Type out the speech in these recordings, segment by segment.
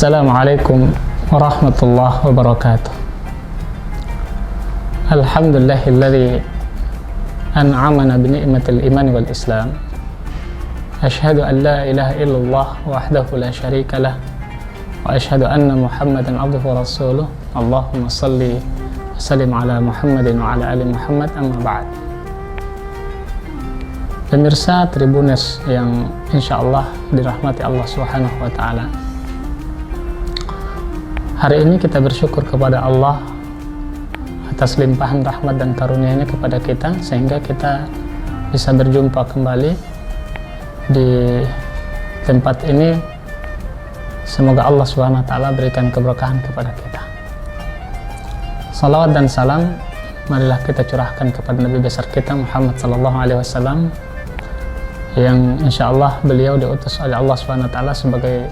Assalamualaikum warahmatullahi wabarakatuh. Alhamdulillahilladzi an'amana bi ni'matil iman wal islam. Asyhadu an la ilaha illallah wahdahu la syarika lah wa asyhadu anna Muhammadan abduhu wa rasuluh. Allahumma shalli wa sallim ala Muhammadin wa ala ali Muhammad, amma ba'd. Pemirsa Tribuners yang insyaallah dirahmati Allah Subhanahu wa taala. Hari ini kita bersyukur kepada Allah atas limpahan rahmat dan karunia-Nya kepada kita, sehingga kita bisa berjumpa kembali di tempat ini. Semoga Allah Subhanahu wa taala berikan keberkahan kepada kita. Salawat dan salam marilah kita curahkan kepada Nabi besar kita Muhammad sallallahu alaihi wasallam, yang insyaallah beliau diutus oleh Allah Subhanahu wa taala sebagai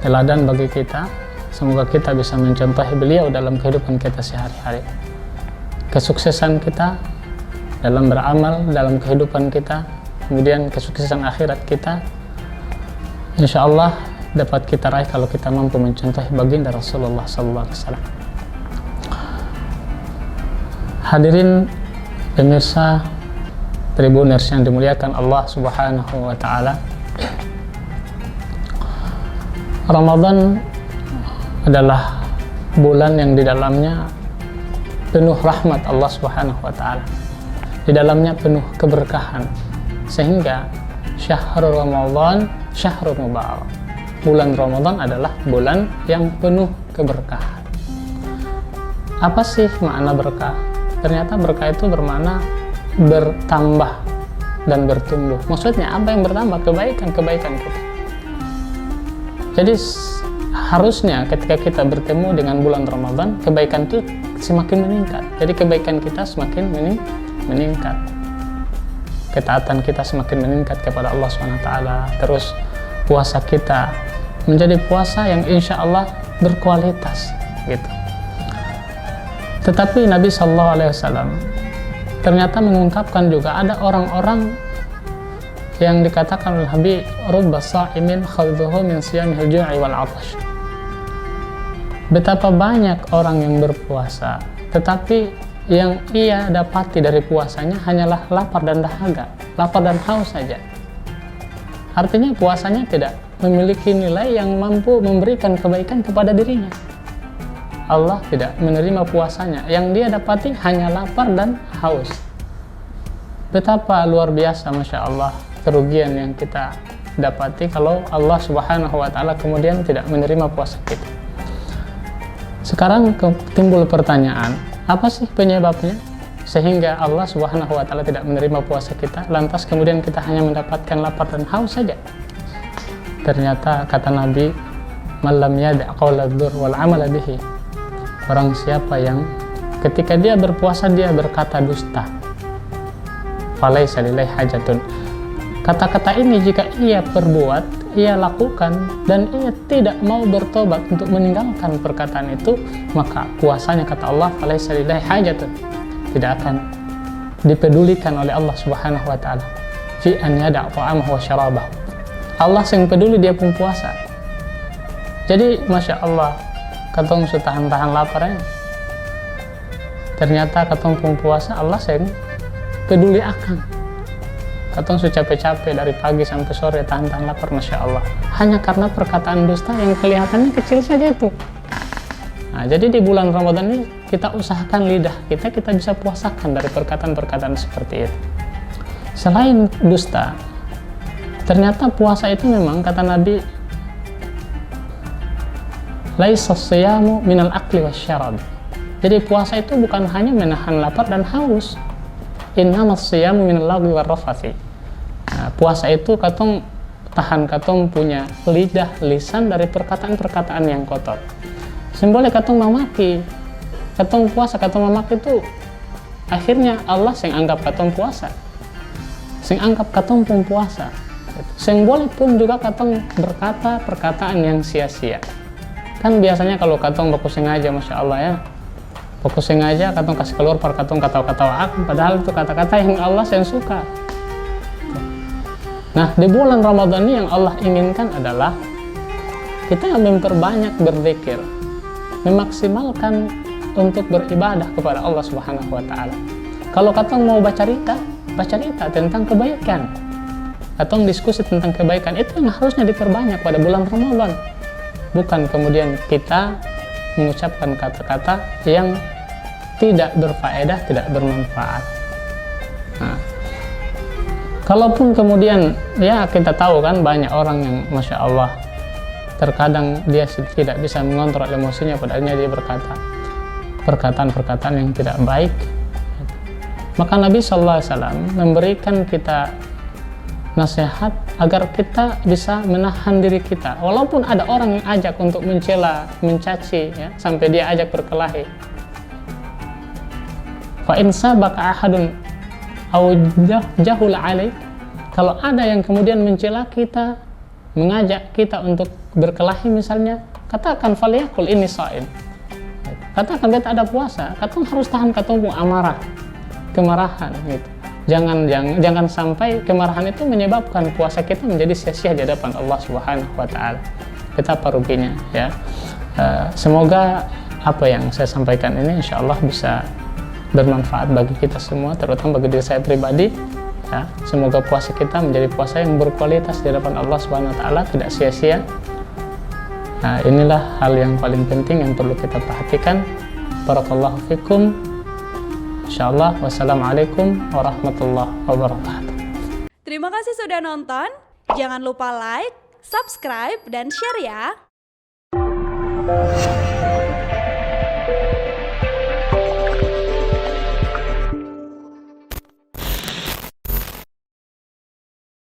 teladan bagi kita. Semoga kita bisa mencontohi beliau dalam kehidupan kita sehari-hari. Kesuksesan kita dalam beramal, dalam kehidupan kita, kemudian kesuksesan akhirat kita, insya Allah dapat kita raih kalau kita mampu mencontohi baginda Rasulullah SAW. Hadirin pemirsa Tribuners yang dimuliakan Allah Subhanahu wa taala. Ramadan adalah bulan yang di dalamnya penuh rahmat Allah Subhanahu wa taala. Di dalamnya penuh keberkahan. Sehingga syahrul Ramadan syahrul mubarak. Bulan Ramadan adalah bulan yang penuh keberkahan. Apa sih makna berkah? Ternyata berkah itu bermakna bertambah dan bertumbuh. Maksudnya apa yang bertambah? Kebaikan-kebaikan kita. Jadi harusnya ketika kita bertemu dengan bulan Ramadan, kebaikan itu semakin meningkat. Jadi kebaikan kita semakin meningkat. Ketaatan kita semakin meningkat kepada Allah SWT. Terus puasa kita menjadi puasa yang insya Allah berkualitas gitu. Tetapi Nabi SAW ternyata mengungkapkan juga ada orang-orang yang dikatakan oleh Nabi, rubba sha'imin khadduhu min siyamil ju'i wal 'atash. Betapa banyak orang yang berpuasa, tetapi yang ia dapati dari puasanya hanyalah lapar dan dahaga, lapar dan haus saja. Artinya puasanya tidak memiliki nilai yang mampu memberikan kebaikan kepada dirinya. Allah tidak menerima puasanya, yang dia dapati hanya lapar dan haus. Betapa luar biasa, Masya Allah, kerugian yang kita dapati kalau Allah Subhanahu wa taala kemudian tidak menerima puasa kita. Sekarang timbul pertanyaan, apa sih penyebabnya sehingga Allah Subhanahu wa taala tidak menerima puasa kita, lantas kemudian kita hanya mendapatkan lapar dan haus saja? Ternyata kata Nabi, "Man lam yada' qawla dzur wal 'amala bihi." Orang siapa yang ketika dia berpuasa dia berkata dusta, falaisa lillahi hajatun. Kata-kata ini jika ia perbuat, ia lakukan, dan ia tidak mau bertobat untuk meninggalkan perkataan itu, maka puasanya kata Allah falaisa lillahi hajatun, tidak akan dipedulikan oleh Allah Subhanahu wa taala fi an yada' ta'amahu wa syarabahu. Allah yang peduli dia pun puasa. Jadi Masya Allah, katong sudah tahan-tahan laparnya, ternyata katong pun puasa Allah yang peduli akan. Katong sudah capek-capek dari pagi sampai sore tahan-tahan lapar, Masya Allah, hanya karena perkataan dusta yang kelihatannya kecil saja itu. Nah, jadi di bulan Ramadan ini kita usahakan lidah kita bisa puasakan dari perkataan-perkataan seperti itu. Selain dusta, ternyata puasa itu memang kata Nabi, laisa siyamu minal akli wasyarab. Jadi puasa itu bukan hanya menahan lapar dan haus. Innamas siyamu minal lagwi warrafathi. Nah, puasa itu katong tahan, katong punya lidah, lisan dari perkataan-perkataan yang kotor. Simbolnya katong mamaki. Katong puasa, katong mamaki itu akhirnya Allah yang anggap katong puasa. Sing anggap katong pun puasa. Sing boleh pun juga katong berkata perkataan yang sia-sia. Kan biasanya kalau katong baku sengaja, Masya Allah ya, baku sengaja katong kasih keluar katong katawa-katawa aku, padahal itu kata-kata yang Allah yang suka. Nah, di bulan Ramadan ini yang Allah inginkan adalah kita memperbanyak berzikir, memaksimalkan untuk beribadah kepada Allah Subhanahu wa taala. Kalau katong mau baca cerita tentang kebaikan, atau diskusi tentang kebaikan, itu yang harusnya diperbanyak pada bulan Ramadan. Bukan kemudian kita mengucapkan kata-kata yang tidak berfaedah, tidak bermanfaat. Nah, kalaupun kemudian ya kita tahu kan banyak orang yang Masya Allah terkadang dia tidak bisa mengontrol emosinya, padahalnya dia berkata perkataan-perkataan yang tidak baik. Maka Nabi SAW memberikan kita nasihat agar kita bisa menahan diri kita, walaupun ada orang yang ajak untuk mencela, mencaci, ya, sampai dia ajak berkelahi. Fa in sabaka ahadun aw jahul alaik, kalau ada yang kemudian mencela kita, mengajak kita untuk berkelahi misalnya, katakan falyakul ini shaim. Katakan kita ada puasa, katong harus tahan katong amarah, kemarahan gitu. Jangan sampai kemarahan itu menyebabkan puasa kita menjadi sia-sia di hadapan Allah Subhanahu wa taala. Betapa ruginya ya. Semoga apa yang saya sampaikan ini insya Allah bisa bermanfaat bagi kita semua, terutama bagi diri saya pribadi ya. Semoga puasa kita menjadi puasa yang berkualitas di hadapan Allah Subhanahu wa taala, tidak sia-sia. Nah, inilah hal yang paling penting yang perlu kita perhatikan. Barakallahu fikum. Insyaallah, wassalamualaikum warahmatullahi wabarakatuh. Terima kasih sudah nonton. Jangan lupa like, subscribe, dan share ya.